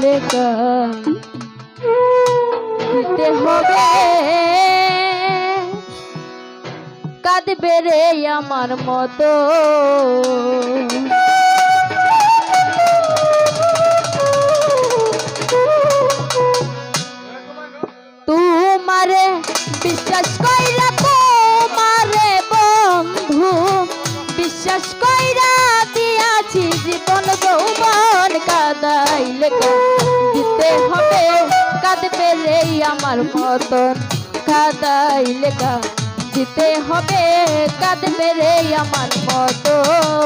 লেখা দিতে হবে কাঁদবে রে আমার মতো তোমারে বিশ্বাস কইরা তোমারে বন্ধু বিশ্বাস কইরা দিয়াছি জীবন যৌবন কাঁদাইলে দিতে হবে কাঁদবে রে আমার মতন কাঁদাইলে দিতে হবে কাঁদবে রে আমার মতন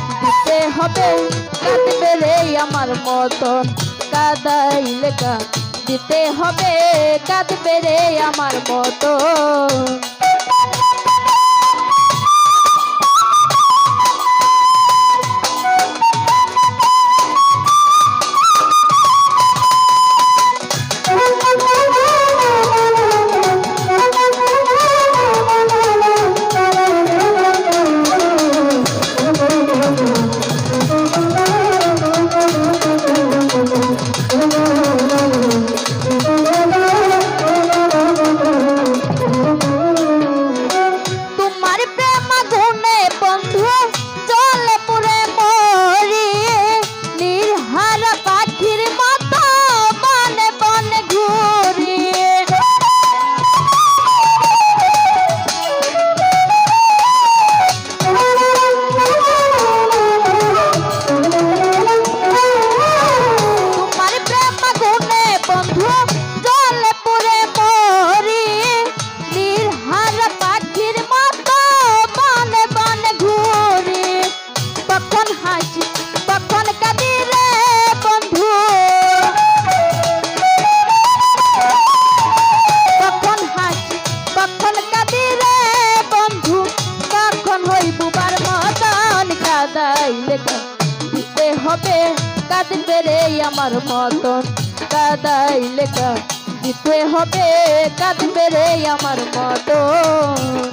দিতে হবে কাঁদবে রে আমার মতন কাঁদাইলে দিতে হবে কাঁদবে রে আমার মতন দিতে হবে কাঁদবে রে আমার মতন কাঁদাইলে দিতে হবে কাঁদবে রে আমার মতন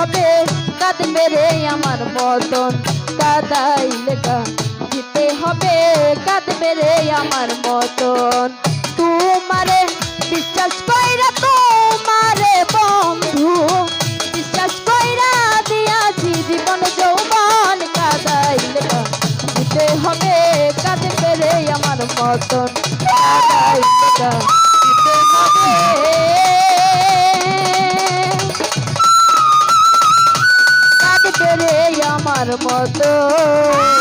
হবে কাঁদবে রে আমার মতন কাদাইলে দিতে হবে কাঁদবে রে আমার মতন তোমারে বিশ্বাস কইরা তোমারে বন্ধু বিশ্বাস কইরা দিয়াছি জীবন যৌবন কাদাইলে দিতে হবে কাঁদবে রে আমার মতন কাদাইলে দিতে হবে কাঁদবে রে আমার মতন